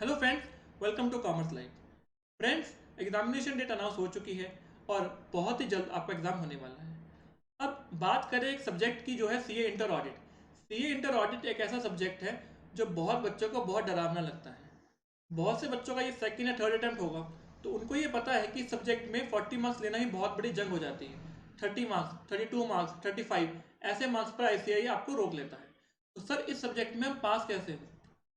Hello friends, welcome to Commerce Live. Friends, examination date announce हो चुकी है और बहुत ही जल्द आपका एग्जाम होने वाला है। अब बात करें एक सब्जेक्ट की जो है CA inter audit. CA inter audit एक ऐसा सब्जेक्ट है जो बहुत बच्चों को बहुत डरावना लगता है। बहुत से बच्चों का ये सेकंड या थर्ड अटेम्प्ट होगा, तो उनको ये पता है कि इस सब्जेक्ट में 40 मार्क्स लेना ही बहुत बड़ी जंग हो जाती है। 30 मार्क्स, 32 मार्क्स, 35 ऐसे मार्क्स पर आईसीआई आपको रोक लेता है। तो सर, इस सब्जेक्ट में हम पास कैसे हों?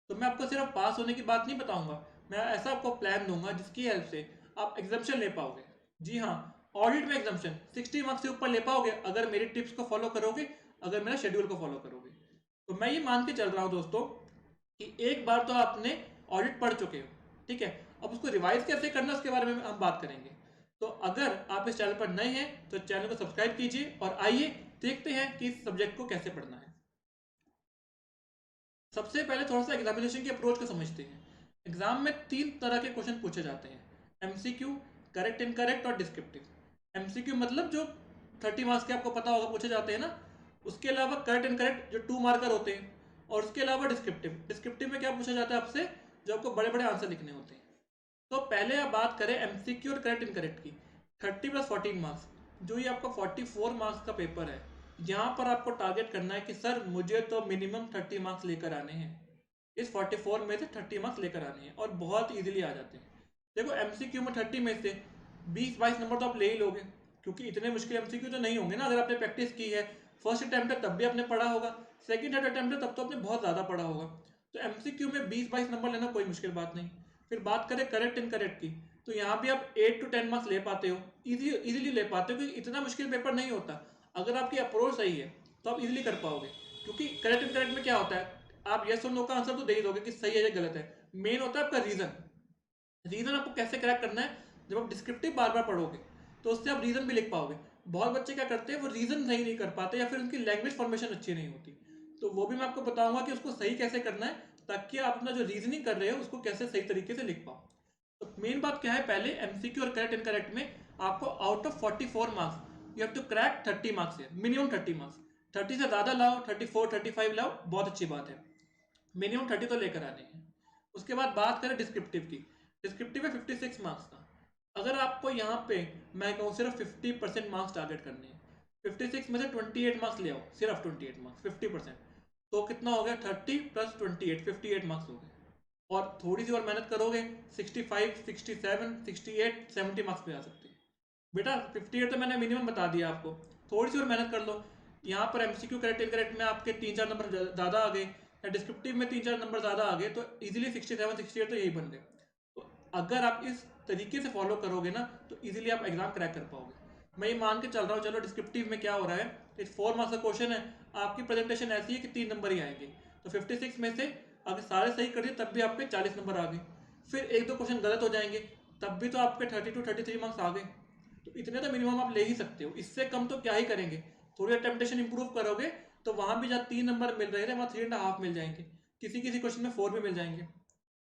तो मैं आपको सिर्फ पास होने की बात नहीं बताऊंगा, मैं ऐसा आपको प्लान दूंगा जिसकी हेल्प से आप एग्जाम्शन ले पाओगे। जी हाँ, ऑडिट में एग्जाम्शन 60 मार्क्स से ऊपर ले पाओगे अगर मेरी टिप्स को फॉलो करोगे, अगर मेरा शेड्यूल को फॉलो करोगे। तो मैं ये मान के चल रहा हूँ दोस्तों कि एक बार तो आपने ऑडिट पढ़ चुके हो, ठीक है। अब उसको रिवाइज कैसे करना उसके बारे में हम बात करेंगे। तो अगर आप इस चैनल पर नए हैं तो चैनल को सब्सक्राइब कीजिए और आइए देखते हैं कि इस सब्जेक्ट को कैसे पढ़ना है। सबसे पहले थोड़ा सा एग्जामिनेशन की अप्रोच को समझते हैं। एग्जाम में तीन तरह के क्वेश्चन पूछे जाते हैं: एमसीक्यू, करेक्ट इनकरेक्ट और डिस्क्रिप्टिव। एमसीक्यू मतलब जो 30 मार्क्स के आपको पता होगा पूछे जाते हैं ना। उसके अलावा करेक्ट इनकरेक्ट जो 2 मार्कर होते हैं। और उसके अलावा डिस्क्रिप्टिव, डिस्क्रिप्टिव में क्या पूछा जाता है आपसे, जो आपको बड़े बड़े आंसर लिखने होते हैं। तो पहले आप बात करें एमसीक्यू और करेक्ट इनकरेक्ट की। 30 प्लस 14 मार्क्स, जो ये आपका 44 मार्क्स का पेपर है। यहाँ पर आपको टारगेट करना है कि सर मुझे तो मिनिमम 30 मार्क्स लेकर आने हैं। इस 44 में से 30 मार्क्स लेकर आने हैं और बहुत इजीली आ जाते हैं। देखो, एमसीक्यू में 30 में से 20-22 नंबर तो आप ले ही लोगे, क्योंकि इतने मुश्किल एमसीक्यू तो नहीं होंगे ना। अगर आपने प्रैक्टिस की है, फर्स्ट अटैम्प्ट है तब भी आपने पढ़ा होगा, सेकंड थर्ड अटैम्प्ट है तब तो आपने बहुत ज़्यादा पढ़ा होगा। तो एमसीक्यू में 20-22 नंबर लेना कोई मुश्किल बात नहीं। फिर बात करें करेक्ट इनकरेक्ट की, तो यहाँ भी आप 8 to 10 मार्क्स ले पाते हो, इजीली ले पाते हो, क्योंकि इतना मुश्किल पेपर नहीं होता। अगर आपकी अप्रोच सही है तो आप इजीली कर पाओगे। क्योंकि करेक्ट इनकरेक्ट में क्या होता है, आप यस और नो का आंसर तो दे ही दोगे कि सही है या गलत है। मेन होता है आपका रीजन। रीजन आपको कैसे क्रैक करना है, जब आप डिस्क्रिप्टिव बार बार पढ़ोगे तो उससे आप रीजन भी लिख पाओगे। बहुत बच्चे क्या करते हैं, वो रीजन सही नहीं कर पाते या फिर उनकी लैंग्वेज फॉर्मेशन अच्छी नहीं होती। तो वो भी मैं आपको बताऊंगा कि उसको सही कैसे करना है, ताकि आप अपना जो रीजनिंग कर रहे हो उसको कैसे सही तरीके से लिख पाओ। तो मेन बात क्या है, पहले एमसीक्यू और करेक्ट इनकरेक्ट में आपको out of 44 marks you have to crack 30 marks है, मिनिमम 30 मार्क्स। 30 से ज़्यादा लाओ, 34 35 लाओ, बहुत अच्छी बात है। मिनिमम 30 तो लेकर आने हैं। उसके बाद बात करें डिस्क्रिप्टिव की। डिस्क्रिप्टिव है 56 मार्क्स का। अगर आपको यहाँ पे मैं कहूँ सिर्फ 50% मार्क्स टारगेट करने हैं, 56 में से 28 मार्क्स ले आओ, सिर्फ 28 मार्क्स 50%, तो कितना हो गया, 30 प्लस 28, 58 मार्क्स हो गए। और थोड़ी सी और मेहनत करोगे, 65 67 68 70 मार्क्स पे आ सकते हैं। बेटा 58 तो मैंने मिनिमम बता दिया आपको, थोड़ी सी और मेहनत कर लो। यहाँ पर एमसीक्यू करेक्ट इनकरेक्ट में आपके 3-4 नंबर ज़्यादा आ गए, या डिस्क्रिप्टिव में 3-4 नंबर ज़्यादा आ गए, तो इजीली 67 68 तो यही बन गए। तो अगर आप इस तरीके से फॉलो करोगे ना, तो इजीली आप एग्जाम क्रैक कर पाओगे। मैं ये मान के चल रहा हूँ। चलो, डिस्क्रिप्टिव में क्या हो रहा है, इस 4 मार्क्स का क्वेश्चन है। आपकी प्रेजेंटेशन ऐसी है कि 3 नंबर ही आएंगे। तो 56 में से अगर सारे सही कर दिए तब भी आपके 40 नंबर आ गए। फिर एक दो क्वेश्चन गलत हो जाएंगे, तब भी तो आपके 32-33 मार्क्स आ गए। तो इतने तो मिनिमम आप ले ही सकते हो, इससे कम तो क्या ही करेंगे। थोड़ी टेम्पटेशन इंप्रूव करोगे तो वहां भी जहाँ 3 नंबर मिल रहे थे वहां 3.5 मिल जाएंगे, किसी किसी क्वेश्चन में 4 भी मिल जाएंगे।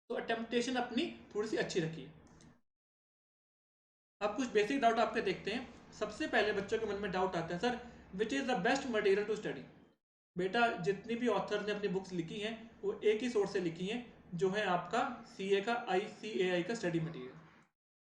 तो टेम्पटेशन अपनी थोड़ी सी अच्छी रखिए। अब कुछ बेसिक डाउट आपके देखते हैं। सबसे पहले बच्चों के मन में डाउट आता है, sir which is the best material to study. बेटा, जितनी भी ऑथर ने अपनी बुक्स लिखी हैं वो एक ही सोर्स से लिखी हैं, जो है आपका सीए का ICAI का स्टडी मटेरियल।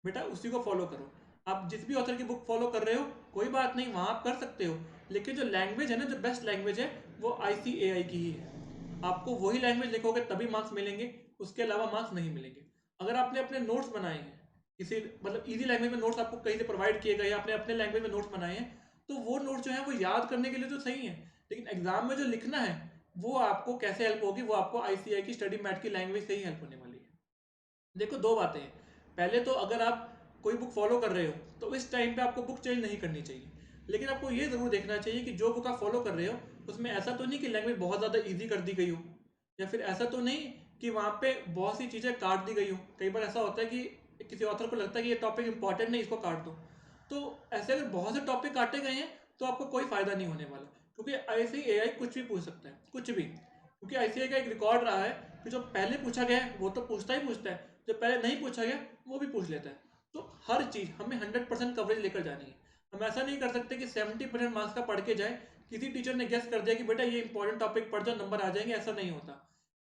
बेटा उसी को फॉलो करो। आप जिस भी ऑथर की बुक फॉलो कर रहे हो कोई बात नहीं, वहाँ आप कर सकते हो, लेकिन जो लैंग्वेज है ना, जो बेस्ट लैंग्वेज है वो ICAI की ही है। आपको वही लैंग्वेज लिखोगे तभी मार्क्स मिलेंगे, उसके अलावा मार्क्स नहीं मिलेंगे। अगर आपने अपने नोट्स बनाए हैं किसी मतलब इजी लैंग्वेज में, नोट्स आपको कहीं से प्रोवाइड किए गए, आपने अपने लैंग्वेज में नोट्स बनाए हैं, तो वो नोट्स जो है वो याद करने के लिए तो सही है, लेकिन एग्जाम में जो लिखना है वो आपको कैसे हेल्प होगी, वो आपको ICAI की स्टडी मैट की लैंग्वेज से ही हेल्प होने वाली है। देखो, दो बातें हैं। पहले तो अगर आप कोई बुक फॉलो कर रहे हो तो इस टाइम पे आपको बुक चेंज नहीं करनी चाहिए, लेकिन आपको ये ज़रूर देखना चाहिए कि जो बुक आप फॉलो कर रहे हो उसमें ऐसा तो नहीं कि लैंग्वेज बहुत ज़्यादा ईजी कर दी गई हो, या फिर ऐसा तो नहीं कि वहाँ पे बहुत सी चीज़ें काट दी गई हो। कई बार ऐसा होता है कि किसी ऑथर को लगता है कि ये टॉपिक इंपॉर्टेंट नहीं, इसको काट दो। तो ऐसे अगर बहुत से टॉपिक काटे गए हैं तो आपको कोई फ़ायदा नहीं होने वाला, क्योंकि ICAI कुछ भी पूछ सकता है, कुछ भी। क्योंकि ICAI का एक रिकॉर्ड रहा है कि जो पहले पूछा गया है वो तो पूछता ही पूछता है, जो पहले नहीं पूछा गया वो भी पूछ लेता है। तो हर चीज़ हमें 100% कवरेज लेकर जानी है। हम ऐसा नहीं कर सकते कि 70% मार्क्स का पढ़ के जाए, किसी टीचर ने गेस कर दिया कि बेटा ये इंपॉर्टेंट टॉपिक पढ़ जाओ नंबर आ जाएंगे, ऐसा नहीं होता।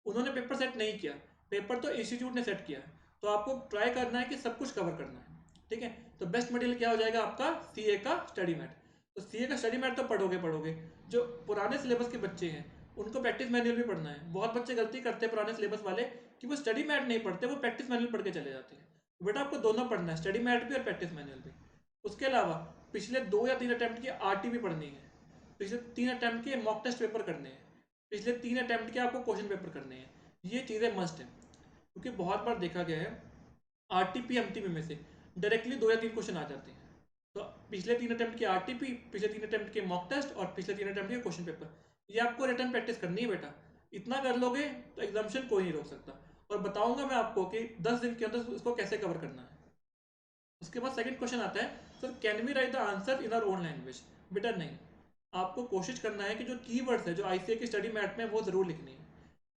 उन्होंने पेपर सेट नहीं किया, पेपर तो इंस्टीट्यूट ने सेट किया है, तो आपको ट्राई करना है कि सब कुछ कवर करना है, ठीक है। तो बेस्ट मटेरियल क्या हो जाएगा आपका, सीए का स्टडी मैट। तो सीए का स्टडी मैट तो पढ़ोगे, जो पुराने सिलेबस के बच्चे हैं उनको प्रैक्टिस मैनुअल भी पढ़ना है। बहुत बच्चे गलती करते हैं पुराने सिलेबस वाले कि वो स्टडी मैट नहीं पढ़ते, वो प्रैक्टिस मैनुअल पढ़ के चले जाते हैं। तो बेटा आपको दोनों पढ़ना है, स्टडी मैट भी और प्रैक्टिस मैनुअल भी। उसके अलावा पिछले 2 या 3 अटैम्प्ट की आरटी भी पढ़नी है, पिछले 3 अटैम्प्ट के मॉक टेस्ट पेपर करने हैं, पिछले 3 अटैम्प्ट के आपको क्वेश्चन पेपर करने हैं। ये चीज़ें मस्ट हैं, क्योंकि बहुत बार देखा गया है आरटीपी एमटीपी में से डायरेक्टली 2 या 3 क्वेश्चन आ जाते हैं। तो पिछले 3 अटैम्प्ट के आरटीपी, पिछले 3 अटैम्प्ट के मॉक टेस्ट और पिछले 3 अटैम्प्ट के क्वेश्चन पेपर, ये आपको रिटर्न प्रैक्टिस करनी है बेटा। इतना कर लोगे तो एग्जामिनेशन कोई नहीं रोक सकता। और बताऊंगा मैं आपको कि 10 दिन के अंदर इसको कैसे कवर करना है। उसके बाद सेकंड क्वेश्चन आता है, sir can we write the answer in our own language. बेटा नहीं, आपको कोशिश करना है कि जो कीवर्ड्स है जो आईसीए की स्टडी मैट में वो जरूर लिखनी है।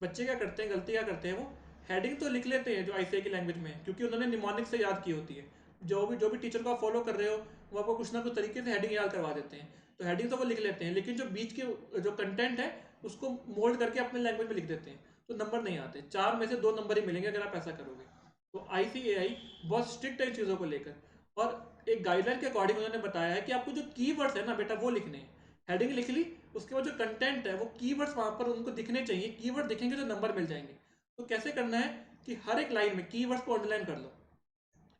बच्चे क्या करते हैं, गलती क्या करते हैं, वो हेडिंग तो लिख लेते हैं जो आईसीए की लैंग्वेज में, क्योंकि उन्होंने निमोनिक से याद की होती है। जो भी टीचर को आप फॉलो कर रहे हो वो आपको कुछ ना कुछ तरीके से हेडिंग याद करवा देते हैं, तो हेडिंग तो वो लिख लेते हैं, लेकिन जो बीच के जो कंटेंट है उसको मोल्ड करके अपने लैंग्वेज में लिख देते हैं, तो नंबर नहीं आते। 4 में से 2 नंबर ही मिलेंगे अगर आप ऐसा करोगे। तो आईसीएआई बहुत स्ट्रिक्ट है इन चीज़ों को लेकर, और एक गाइडलाइन के अकॉर्डिंग उन्होंने बताया है कि आपको जो कीवर्ड्स है ना बेटा वो लिखने हैं। हेडिंग लिख ली, उसके बाद जो कंटेंट है वो कीवर्ड्स वहां पर उनको दिखने चाहिए, कीवर्ड दिखेंगे तो नंबर मिल जाएंगे। तो कैसे करना है कि हर एक लाइन में कीवर्ड्स को अंडरलाइन कर लो,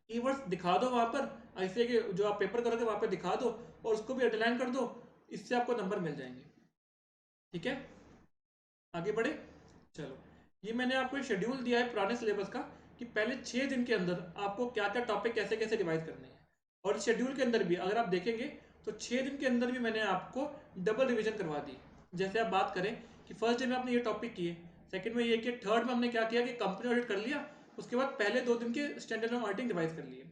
कीवर्ड्स दिखा दो वहां पर, ऐसे कि जो आप पेपर करोगे वहां पर दिखा दो और उसको भी अंडरलाइन कर दो, इससे आपको नंबर मिल जाएंगे, ठीक है। आगे बढ़े, चलो। ये मैंने आपको एक शेड्यूल दिया है पुराने सिलेबस का कि पहले 6 दिन के अंदर आपको क्या क्या टॉपिक कैसे कैसे रिवाइज करने हैं। और इस शेड्यूल के अंदर भी अगर आप देखेंगे तो 6 दिन के अंदर भी मैंने आपको डबल रिवीजन करवा दी। जैसे आप बात करें कि फर्स्ट डे में आपने ये टॉपिक किए, सेकंड में ये किए, थर्ड में हमने क्या किया कि कंपनी ऑडिट कर लिया, उसके बाद पहले 2 दिन के स्टैंडर्ड ऑडिटिंग रिवाइज कर लिए।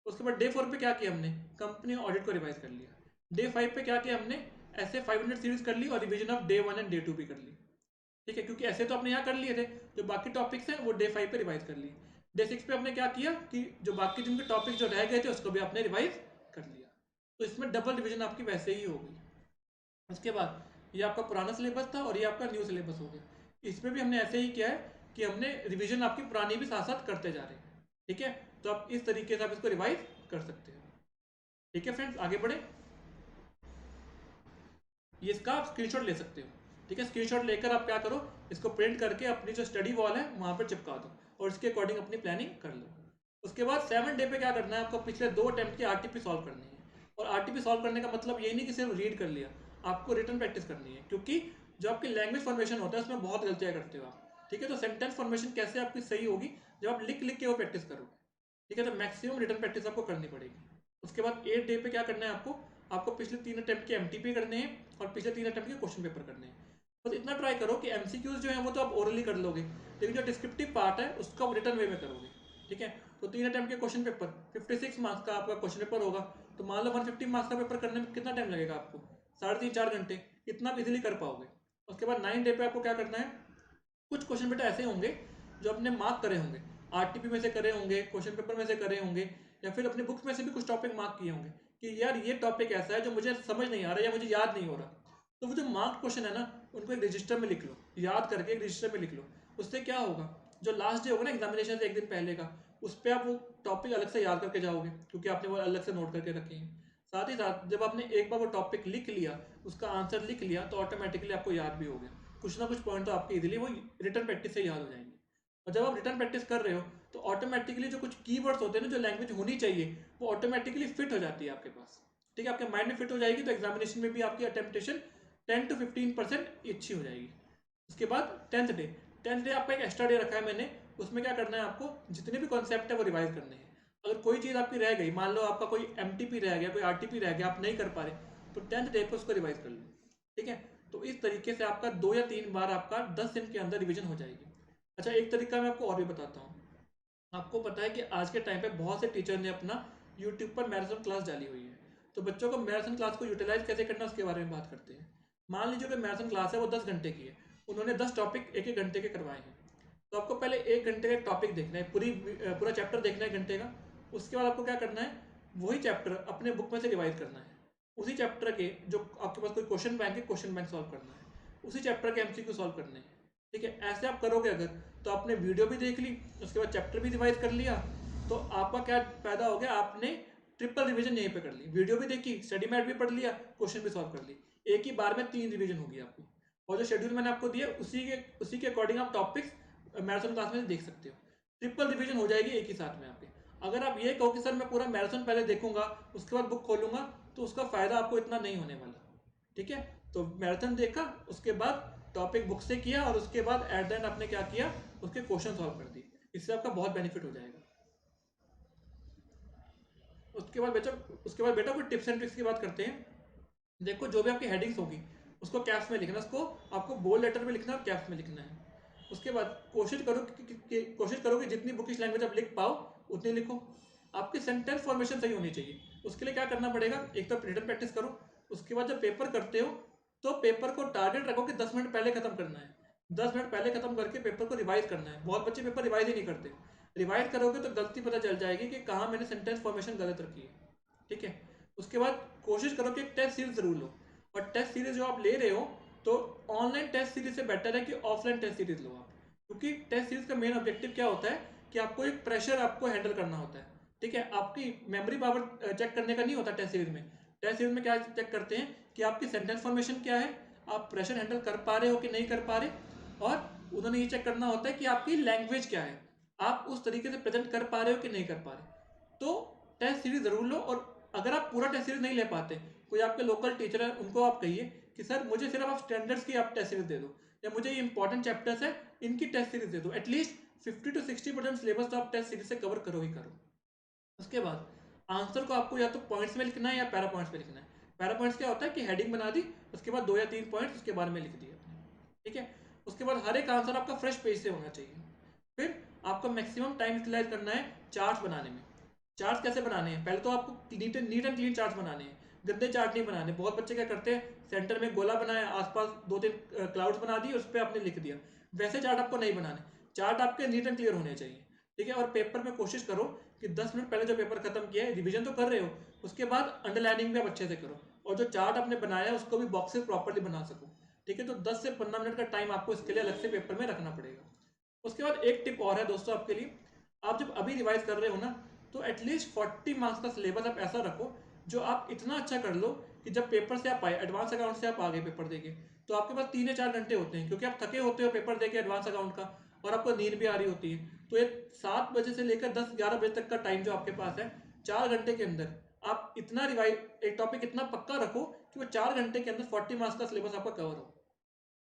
उसके बाद डे 4 पे क्या किया हमने, कंपनी ऑडिट को रिवाइज कर लिया। डे 5 पे क्या किया हमने, ऐसे 500 सीरीज कर ली और revision of day 1 and day 2 भी कर ली, ठीक है। क्योंकि ऐसे तो आपने यहाँ कर लिए थे, जो बाकी टॉपिक्स हैं वो डे 5 पे रिवाइज कर लिए। डे 6 पे आपने क्या किया कि जो बाकी जिनके टॉपिक जो रह गए थे उसको भी आपने रिवाइज कर लिया। तो इसमें डबल रिवीजन आपकी वैसे ही हो गई। उसके बाद ये आपका पुराना सिलेबस था और ये आपका न्यू सिलेबस हो गया। इसमें भी हमने ऐसे ही किया है कि हमने रिवीजन आपकी पुरानी भी साथ साथ करते जा रहे हैं, ठीक है। तो आप इस तरीके से आप इसको रिवाइज कर सकते हो, ठीक है फ्रेंड्स। आगे बढ़े, ये इसका आप स्क्रीनशॉट ले सकते हो, ठीक है। स्क्रीनशॉट लेकर आप क्या करो, इसको प्रिंट करके अपनी जो स्टडी वॉल है वहां पर चिपका दो और इसके अकॉर्डिंग अपनी प्लानिंग कर लो। उसके बाद 7 डे पे क्या करना है, आपको पिछले 2 अटेम्प्ट की आरटीपी सॉल्व करनी है। और आरटीपी सॉल्व करने का मतलब ये नहीं कि सिर्फ रीड कर लिया, आपको रिटर्न प्रैक्टिस करनी है, क्योंकि जो आपकी लैंग्वेज फॉर्मेशन होता है उसमें बहुत गलतियां करते हो आप, ठीक है। तो सेंटेंस फॉर्मेशन कैसे आपकी सही होगी, जब आप लिख लिख के वो प्रैक्टिस करोगे, ठीक है। तो मैक्सिमम रिटर्न प्रैक्टिस आपको करनी पड़ेगी। उसके बाद 8 डे पे क्या करना है आपको पिछले 3 अटेम्प्ट के एमटीपी करने हैं और पिछले 3 अटेम्प्ट के क्वेश्चन पेपर करने हैं। बस इतना ट्राई करो कि एमसीक्यूज जो है वो तो आप ओरली कर लोगे, लेकिन जो डिस्क्रिप्टिव पार्ट है उसको आप रिटर्न वे में करोगे, ठीक है। तो 3 अटेम्प्ट के क्वेश्चन पेपर 56 मार्क्स का आपका क्वेश्चन पेपर होगा। तो मान लो 150 मार्क्स का पेपर करने में कितना टाइम लगेगा आपको, 3.5-4 घंटे, इतना आप इजिली कर पाओगे। उसके बाद 9 डे पे आपको क्या करना है, कुछ क्वेश्चन बेटा ऐसे होंगे जो अपने मार्क करे होंगे, आरटीपी में से करे होंगे, क्वेश्चन पेपर में से करे होंगे, या फिर अपने बुक्स में से भी कुछ टॉपिक मार्क किए होंगे कि यार ये टॉपिक ऐसा है जो मुझे समझ नहीं आ रहा या मुझे याद नहीं हो रहा। तो वो जो मार्क क्वेश्चन है ना, उनको एक रजिस्टर में लिख लो, याद करके एक रजिस्टर में लिख लो। उससे क्या होगा, जो लास्ट डे होगा ना एग्जामिनेशन से एक दिन पहले का, उस पर आप वो टॉपिक अलग से याद करके जाओगे, क्योंकि आपने वो अलग से नोट करके रखे हैं। साथ ही साथ जब आपने एक बार वो टॉपिक लिख लिया, उसका आंसर लिख लिया, तो ऑटोमेटिकली आपको याद भी हो गया। कुछ ना कुछ पॉइंट तो आपके इजीली वो रिटर्न प्रैक्टिस से याद हो जाएंगे। और जब आप रिटर्न प्रैक्टिस कर रहे हो तो ऑटोमेटिकली जो कुछ कीवर्ड्स होते हैं ना, जो लैंग्वेज होनी चाहिए वो ऑटोमेटिकली फिट हो जाती है आपके पास, ठीक है। आपके माइंड में फिट हो जाएगी, तो एग्जामिनेशन में भी आपकी अटेम्प्टेशन 10 to 15% अच्छी हो जाएगी। उसके बाद 10th डे आपका एक एक्स्ट्रा डे रखा है मैंने, उसमें क्या करना है, आपको जितने भी कॉन्सेप्ट है वो रिवाइज करने हैं। अगर कोई चीज़ आपकी रह गई, मान लो आपका कोई एमटीपी रह गया, कोई आरटीपी रह गया, आप नहीं कर पा रहे, तो 10th डे पर उसको रिवाइज कर लो, ठीक है। तो इस तरीके से आपका 2 या 3 बार आपका 10 दिन के अंदर रिवीजन हो जाएगी। अच्छा, एक तरीका मैं आपको और भी बताता हूँ। आपको पता है कि आज के टाइम पे बहुत से टीचर ने अपना यूट्यूब पर मैराथन क्लास डाली हुई है। तो बच्चों को मैराथन क्लास को यूटिलाइज कैसे करना उसके बारे में बात करते हैं। मान लीजिए कि मैराथन क्लास है वो 10 घंटे की है, उन्होंने 10 टॉपिक 1-1 घंटे के करवाए हैं। तो आपको पहले 1 घंटे का टॉपिक देखना है, पूरा चैप्टर देखना है 1 घंटे का। उसके बाद आपको क्या करना है, वही चैप्टर अपने बुक में से रिवाइज करना है। उसी चैप्टर के जो आपके पास कोई क्वेश्चन बैंक है, क्वेश्चन बैंक सॉल्व करना है। उसी चैप्टर के एमसीक्यू सॉल्व करने हैं। ठीक है, ऐसे आप करोगे अगर, तो आपने वीडियो भी देख ली, उसके बाद चैप्टर भी रिवाइज कर लिया, तो आपका क्या फायदा हो गया, आपने ट्रिपल रिवीजन यहीं पे कर ली, वीडियो भी देखी, स्टडी मैट भी पढ़ लिया, क्वेश्चन भी सॉल्व कर ली, एक ही बार में 3 रिवीजन होगी आपकी। और जो शेड्यूल मैंने आपको दिया उसी के अकॉर्डिंग आप टॉपिक्स मैराथन क्लास में देख सकते हो, ट्रिपल रिवीजन हो जाएगी एक ही साथ में आपके। अगर आप ये कहो कि सर मैं पूरा मैराथन पहले देखूंगा उसके बाद बुक खोलूंगा, तो उसका फायदा आपको इतना नहीं होने वाला। ठीक है, तो मैराथन देखा, उसके बाद टॉपिक बुक से किया, और उसके बाद एट द एंड आपने क्या किया, उसके क्वेश्चन सॉल्व कर दिए, इससे आपका बहुत बेनिफिट हो जाएगा। उसके बाद बेटा कोई टिप्स एंड ट्रिक्स की बात करते हैं। देखो, जो भी आपकी हेडिंग्स होगी उसको कैप्स में लिखना, उसको आपको बोल्ड लेटर में लिखना है और कैप्स में लिखना है। उसके बाद कोशिश करो कि जितनी बुकिश लैंग्वेज आप लिख पाओ उतनी लिखो। आपकी सेंटेंस फॉर्मेशन सही होनी चाहिए, उसके लिए क्या करना पड़ेगा, एक तो रिटन प्रैक्टिस करो, उसके बाद जब पेपर करते हो तो पेपर को टारगेट रखो कि 10 मिनट पहले खत्म करना है। 10 मिनट पहले खत्म करके पेपर को रिवाइज करना है। बहुत बच्चे पेपर रिवाइज ही नहीं करते, रिवाइज करोगे तो गलती पता चल जाएगी कि कहाँ मैंने सेंटेंस फॉर्मेशन गलत रखी है। ठीक है, उसके बाद कोशिश करो कि एक टेस्ट सीरीज जरूर लो, और टेस्ट सीरीज जो आप ले रहे हो तो ऑनलाइन टेस्ट सीरीज से बेटर है कि ऑफलाइन टेस्ट सीरीज लो आप, क्योंकि टेस्ट सीरीज का मेन ऑब्जेक्टिव क्या होता है कि आपको एक प्रेशर आपको हैंडल करना होता है। ठीक है, आपकी मेमोरी पावर चेक करने का नहीं होता टेस्ट सीरीज में। टेस्ट सीरीज में क्या चेक करते हैं कि आपकी सेंटेंस फॉर्मेशन क्या है, आप प्रेशर हैंडल कर पा रहे हो कि नहीं कर पा रहे, और उन्होंने ये चेक करना होता है कि आपकी लैंग्वेज क्या है, आप उस तरीके से प्रेजेंट कर पा रहे हो कि नहीं कर पा रहे। तो टेस्ट सीरीज जरूर लो, और अगर आप पूरा टेस्ट सीरीज नहीं ले पाते, कोई आपके लोकल टीचर है उनको आप कहिए कि सर मुझे सिर्फ आप स्टैंडर्ड्स की आप टेस्ट सीरीज दे दो, या मुझे ये इंपॉर्टेंट चैप्टर्स है इनकी टेस्ट सीरीज दे दो, एटलीस्ट 50 to 60% सिलेबस तो आप टेस्ट सीरीज से कवर करो ही करो। उसके बाद आंसर को आपको या तो पॉइंट्स में लिखना है या पैरा पॉइंट्स में लिखना है। पैरा पॉइंट्स क्या होता है कि हेडिंग बना दी, उसके बाद 2 या 3 पॉइंट्स उसके बारे में लिख दिए अपने। ठीक है, उसके बाद हर एक आंसर आपका फ्रेश पेज से होना चाहिए। फिर आपको मैक्सिमम टाइम यूटिलाइज करना है चार्ट्स बनाने में। चार्ट्स कैसे बनाने हैं, पहले तो आपको नीट एंड क्लीन चार्ट्स बनाने हैं, गंदे चार्ट नहीं बनाने। बहुत बच्चे क्या करते हैं, सेंटर में गोला बनाया, आसपास 2-3 क्लाउड्स बना दिए, उस पर आपने लिख दिया। वैसे चार्ट आपको नहीं बनाने, चार्ट आपके नीट एंड क्लियर होने चाहिए। ठीक है, और पेपर में कोशिश करो कि 10 मिनट पहले जो पेपर खत्म किया है, रिवीजन तो कर रहे हो, उसके बाद अंडरलाइनिंग भी आप अच्छे से करो, और जो चार्ट आपने बनाया है उसको भी बॉक्सेस प्रॉपरली बना सको। ठीक है, तो 10 से 15 मिनट का टाइम आपको इसके लिए अलग से पेपर में रखना पड़ेगा। उसके बाद एक टिप और है दोस्तों आपके लिए, आप जब अभी रिवाइज कर रहे हो ना, तो एटलीस्ट 40 मार्क्स का सिलेबस आप ऐसा रखो जो आप इतना अच्छा कर लो कि जब पेपर से आप आए, एडवांस अकाउंट से आप आगे पेपर देके, तो आपके पास 3 या 4 घंटे होते हैं, क्योंकि आप थके होते हो पेपर देके एडवांस अकाउंट का, और आपको नींद भी आ रही होती है। तो ये 7 बजे से लेकर 10-11 बजे तक का टाइम जो आपके पास है, 4 घंटे के अंदर आप इतना रिवाइज एक टॉपिक इतना पक्का रखो कि वो 4 घंटे के अंदर 40 मार्क्स का सिलेबस आपका कवर हो।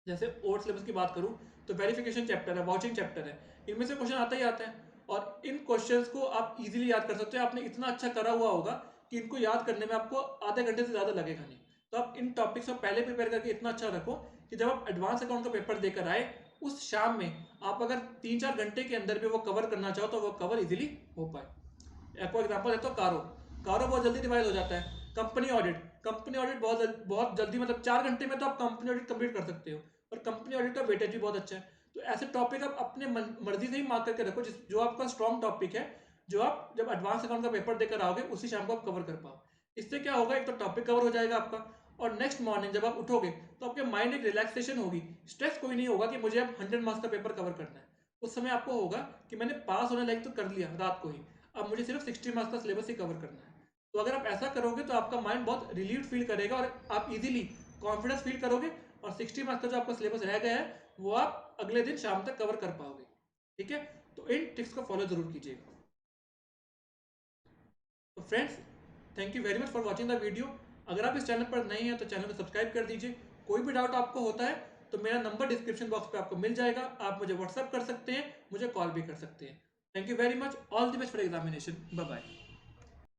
जैसे और सिलेबस की बात करूं तो वेरिफिकेशन चैप्टर है, वाचिंग चैप्टर है, इनमें से क्वेश्चन आता ही आता है, और इन क्वेश्चंस को आप इजीली याद कर सकते हो। आपने इतना अच्छा करा हुआ होगा कि इनको याद करने में आपको आधे घंटे से ज़्यादा लगेगा नहीं। तो आप इन टॉपिक्स को पहले प्रिपेयर करके इतना अच्छा रखो कि जब आप एडवांस अकाउंट का पेपर देकर आए, उस शाम में आप अगर 3-4 घंटे के अंदर भी वो कवर करना चाहो तो वो कवर इजीली हो पाए। आपको एग्जाम्पल देता हूँ, कारो कारो बहुत जल्दी रिवाइज हो जाता है। कंपनी ऑडिट बहुत जल्दी, मतलब 4 घंटे में तो आप कंपनी ऑडिट कंप्लीट कर सकते हो, और कंपनी ऑडिट का वेटेज भी बहुत अच्छा है। तो ऐसे टॉपिक आप अपने मर्जी से ही मार्क करके रखो, जो आपका स्ट्रॉन्ग टॉपिक है, जो आप जब एडवांस अकाउंट का पेपर देकर आओगे उसी शाम को आप कवर कर पाओ। इससे क्या होगा, एक तो टॉपिक कवर हो जाएगा आपका, और नेक्स्ट मॉर्निंग जब आप उठोगे तो आपके माइंड एक रिलैक्सेशन होगी, स्ट्रेस कोई नहीं होगा कि मुझे अब 100 मार्क्स का पेपर कवर करना है। उस समय आपको होगा कि मैंने पास होने लायक तो कर लिया रात को ही, अब मुझे सिर्फ 60 मार्क्स का सिलेबस ही कवर करना है। तो अगर आप ऐसा करोगे तो आपका माइंड बहुत रिलीव फील करेगा, और आप इजीली कॉन्फिडेंस फील करोगे, और 60 मार्क्स का जो आपका सिलेबस रह गया है वो आप अगले दिन शाम तक कवर कर पाओगे। ठीक है, तो इन टिप्स को फॉलो जरूर कीजिएगा। तो friends, thank you very much for watching the video. अगर आप इस चैनल पर नए हैं तो चैनल को सब्सक्राइब कर दीजिए। कोई भी डाउट आपको होता है तो मेरा नंबर डिस्क्रिप्शन बॉक्स पे आपको मिल जाएगा, आप मुझे व्हाट्सअप कर सकते हैं, मुझे कॉल भी कर सकते हैं। Thank you very much, all the best for examination, bye bye.